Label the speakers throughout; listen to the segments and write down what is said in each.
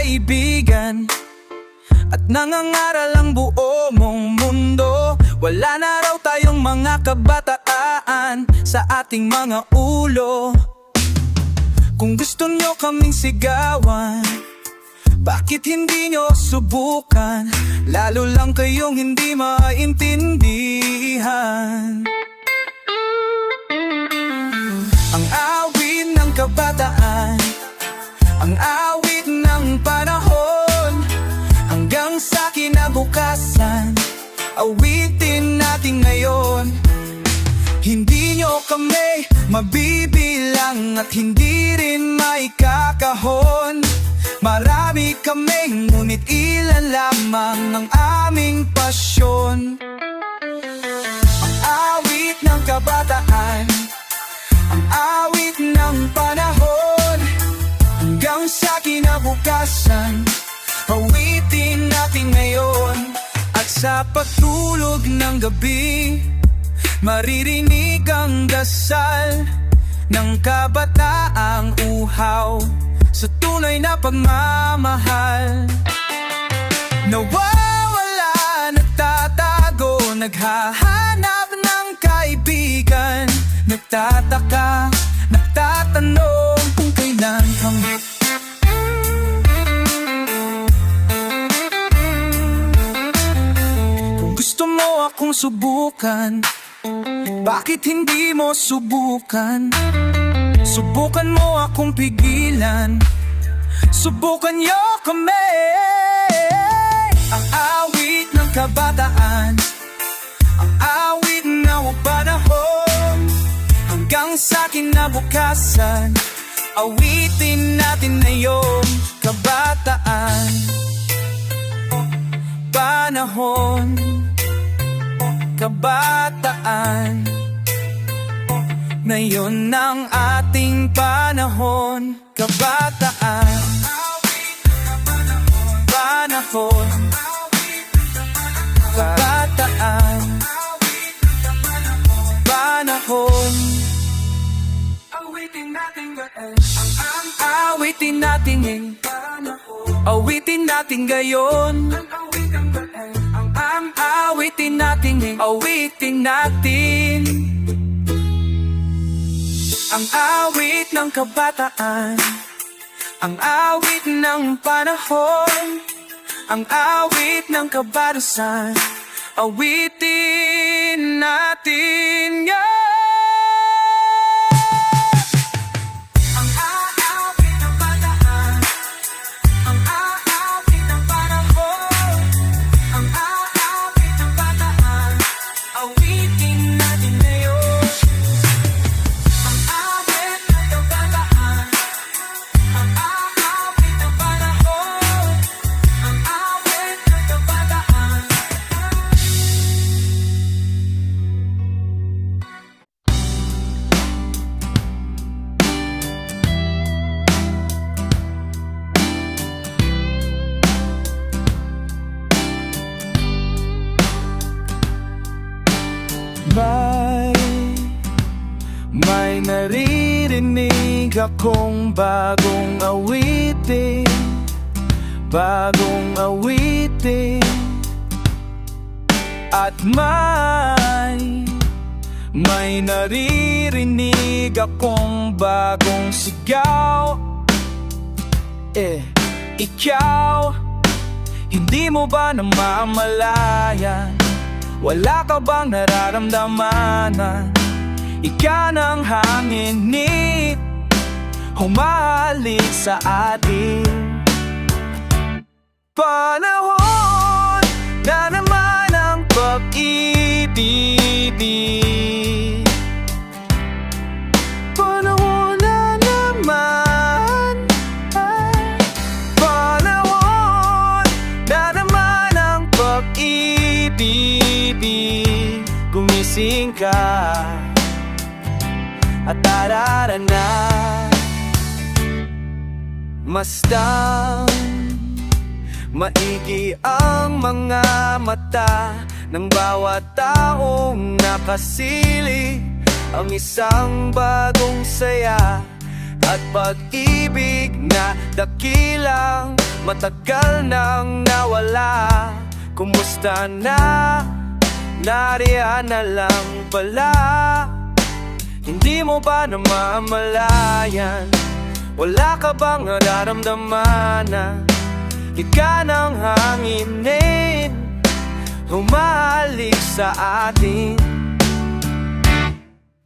Speaker 1: kaibigan at nangangaral ang buo mong mundo. Wala na raw tayong mga kabataan sa ating mga ulo. Kung gusto nyo kaming sigawan, bakit hindi nyo subukan? Lalo lang kayong hindi maintindihan. Ang awit ng kabataan, ang awit ng panahon, hanggang sa kinabukasan, awitin natin ngayon. Hindi nyo kami mabibilang at hindi rin maikakahon. Marami kami, ngunit ilan lamang ang aming pasyon. Ang awit ng kabataan, ang awit ng panahon, hanggang sa kinabukasan, awitin natin ngayon. At sa pagtulog ng gabi, maririnig ang dasal ng kabataang uhaw sa tunay na pagmamahal. Nawawala, nagtatago, naghahanap ng kaibigan, nagtataka, nagtatanong kung kailan kami. Kung gusto mo akong subukan, bakit hindi mo subukan? Subukan mo akong pigilan, subukan nyo kami. Ang awit ng kabataan, ang awit ng panahon, hanggang sa kinabukasan, awitin natin ngayon. Kabataan, panahon, kabataan, ngayon ang ating panahon. Kabataan, panahon, kabataan, panahon. Awitin natin ngayon, awitin natin ngayon, awitin natin ngayon, awitin natin ngayon, awitin natin. Ang awit ng kabataan, ang awit ng panahon, ang awit ng kabarusan, awitin natin yan. Ang awit ng kabataan, ang awit ng panahon, ang awit ng kabataan, awitin natin ngayon. May naririnig akong bagong awitin, bagong awitin. At may naririnig akong bagong sigaw. Ikaw, hindi mo ba namamalayan? Wala ka bang nararamdaman? Ika ng hangin ni humahalik sa atin. Panahon na naman ang pag-ibig, panahon na naman, panahon na naman ang pag-ibig. Gumising ka at darara na, masdang maigi ang mga mata ng bawat taong nakasili ang isang bagong saya at pag-ibig na dakilang
Speaker 2: matagal nang nawala. Kumusta na? Nariyan na lang pala. Hindi mo ba namamalayan? Wala ka bang nararamdaman na ika ng hanginin humahalik sa atin?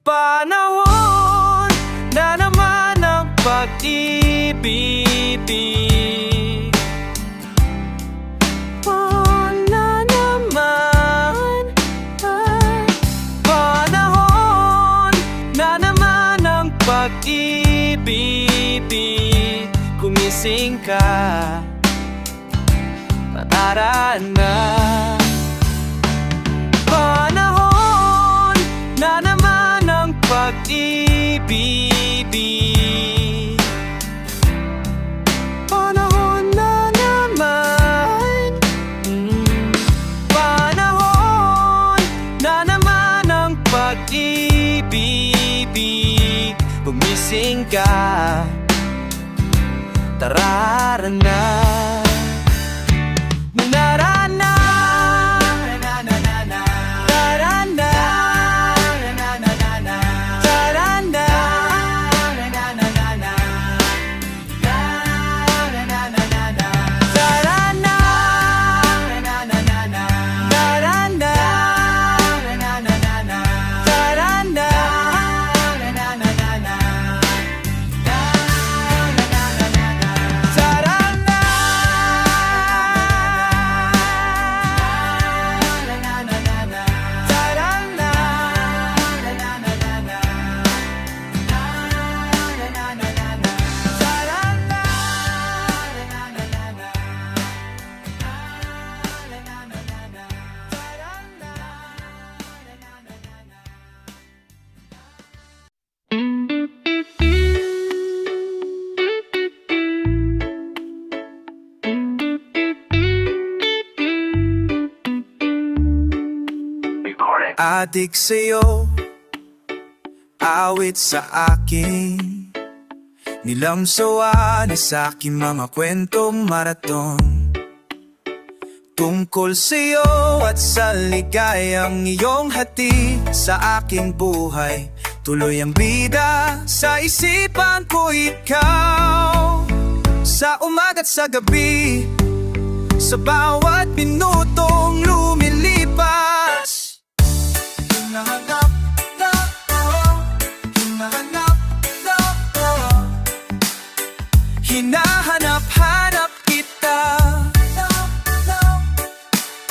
Speaker 2: Panahon na naman ang pag-ibig. Na naman panahon na naman ang pag-ibig. Gumising ka, tara na. Panahon na naman ang pag-ibig. Panahon na naman. Panahon na naman ang pag-ibig. Gumising ka, tara na. Narana, tarana, tarana,
Speaker 1: Adik sa'yo, awit sa akin, nilamsawa na sa'king mga kwentong maraton. Tungkol sa'yo at sa ligayang iyong hatid sa aking buhay. Tuloy ang bida sa isipan ko ikaw. Sa umaga't sa gabi, sa bawat minutong lumilipas. Hinahanap na ako, hinahanap na ako, hinahanap-hanap kita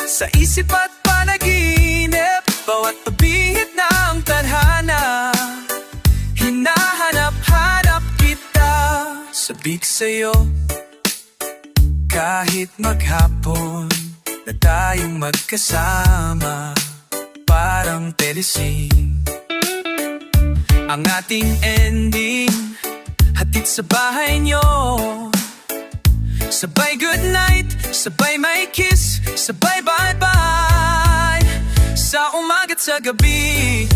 Speaker 1: sa isip at panaginip, bawat pabihit ng tadhana. Hinahanap-hanap kita, sabik sa'yo, kahit maghapon na tayong magkasama. Parang telesin ang ating ending, hatid sa bahay nyo. Sabay good night, sabay may kiss, sabay bye-bye. Sa umaga't sa gabi,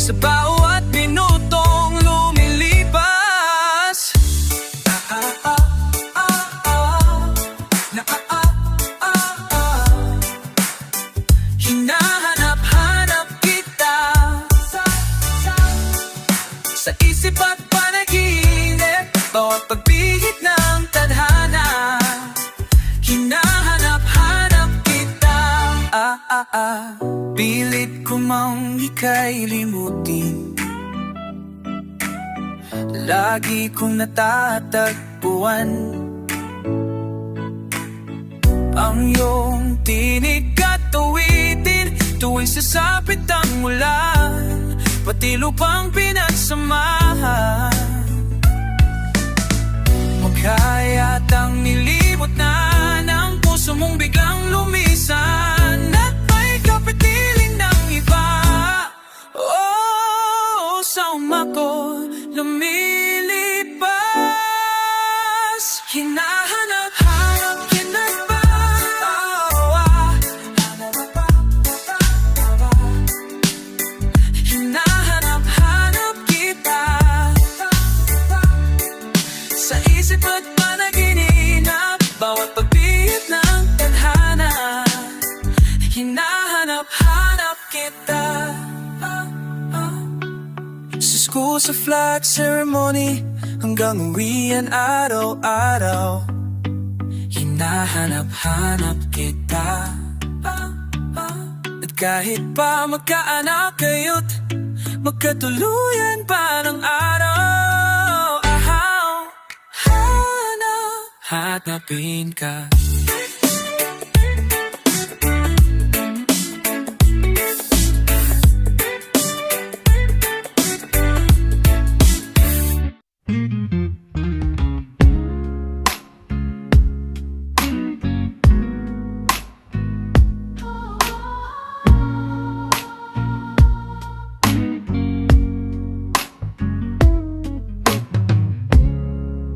Speaker 1: sa bawat minutong lumilipas. Hinahanap-hanap kita sa isip at panaginip, bawat pagbihit ng tadhana. Hinahanap-hanap kita. Pilit ko mang ika'y limutin, lagi kong natatagpuan ang iyong tinig at tuwitin tuwing sasapit ang ulan, pati lupang pinagsamahan. Maghayatang nilimot na ng puso mong biglang lumisan, at may kapiling ng iba. Oh, sa umako lumilipas. Hinahanap-hanap kita ba? Hinahanap-hanap kita sa isip at panaginip, sa flag ceremony hanggang uwian araw-araw. Hinahanap-hanap kita. At kahit pa magkaanak kayo't magkatuluyan pa ng araw. Hanapin ka.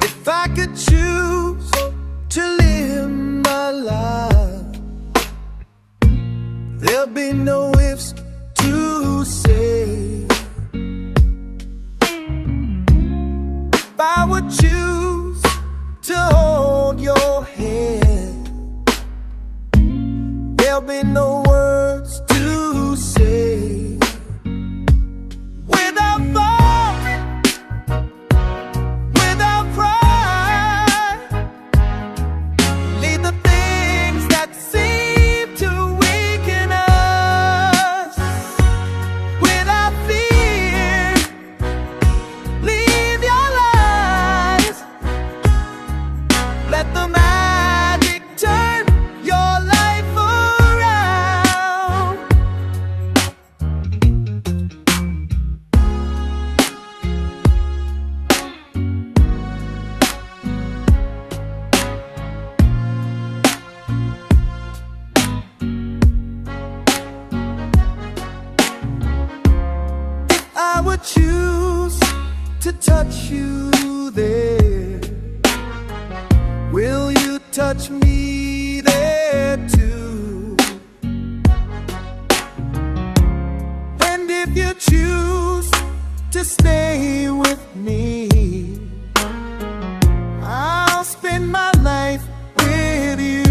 Speaker 2: If I could choose to live my life, there'll be no ifs to say. If I would choose to hold your hand, there'll be no words to say. Without thought, without pride, leave the things that seem to weaken us. Without fear, leave your lies. Let the magic turn your life around. I would choose to touch you there. Will you touch me there too? And if you choose to stay with me, I'll spend my life with you.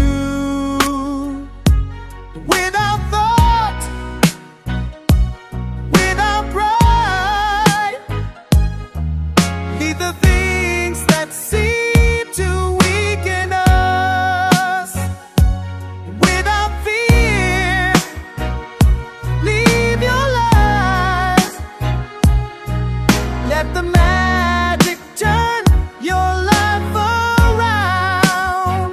Speaker 2: Without thought, without pride, leave the things that seem to weaken us. Without fear, leave your lies. Let the magic turn your life around.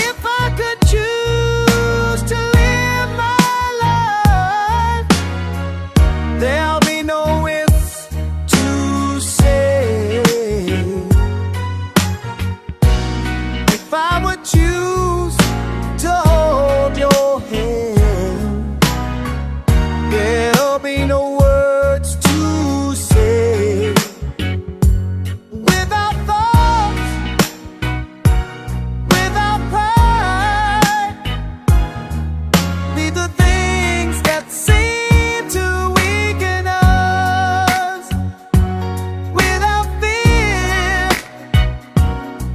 Speaker 2: If I could choose to live my life, there'll be no ifs to say. If I would choose to hold your hand, there'll be no words to say. Without thought, without pride, leave the things that seem to weaken us. Without fear,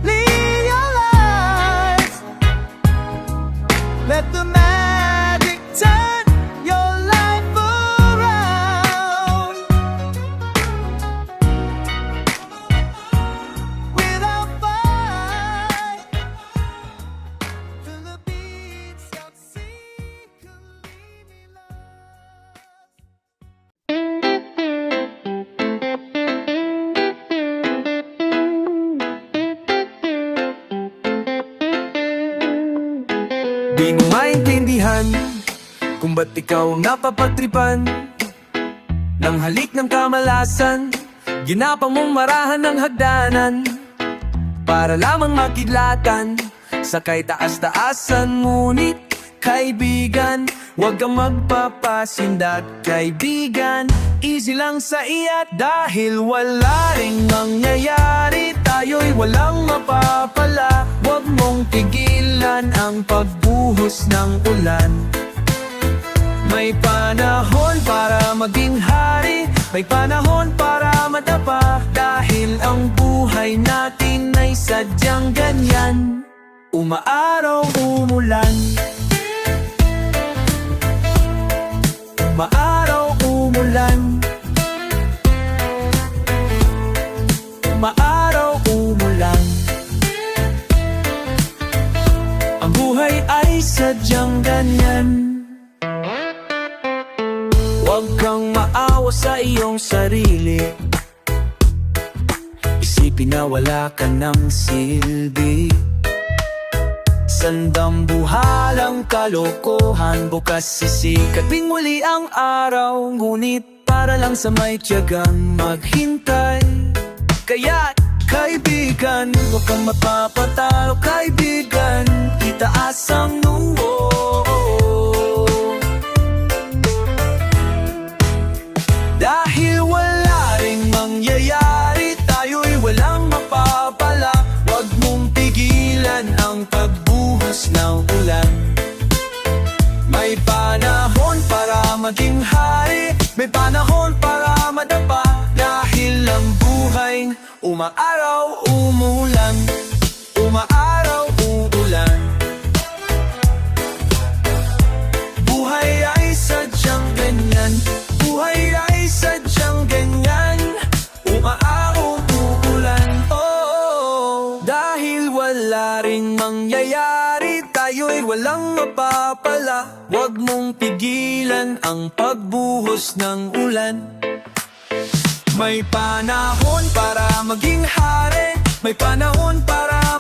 Speaker 2: leave your lies. Let the magic turn your life around. Without fight, feel the beats of secretly love.
Speaker 1: Di mo maintindihan kung ba't ikaw napapagtripan ng halik ng kamalasan. Ginapa mong marahan ng hagdanan para lamang makidlatan. Sakay taas-taasan, ngunit kaibigan, huwag kang magpapasindat, kaibigan. Easy lang sa iyat dahil wala ring mangyayari. Tayo'y walang mapapala. Huwag mong pigilan ang pagbuhos ng ulan. May panahon para maging hari, may panahon para madapa. Dahil ang buhay natin ay sadyang ganyan. Umaaraw, umulan. Umaaraw, umulan. pinawala ka ng silbi. Sandambuhalang kalokohan, bukas sisikapin muli ang araw. Ngunit para lang sa may tiyagang maghintay. Kaya kaibigan, huwag kang mapapatalo kaibigan, itaas ang noo. Dahil wala ring mangyayari, tayo'y walang mapapala. Huwag mong pigilan ang pagbuhos ng ulan. May panahon para maging hari, may panahon para madapa. Dahil ang buhay umaaraw, umulan, umaaraw, uulan. Buhay ay sadyang ganyan, buhay ay sadyang ganyan, umaaraw, uulan. Oh, dahil wala ring mangyayari, tayo'y walang mapapala. Huwag mong pigilan ang pagbuhos ng ulan. May panahon para maging hari, may panahon para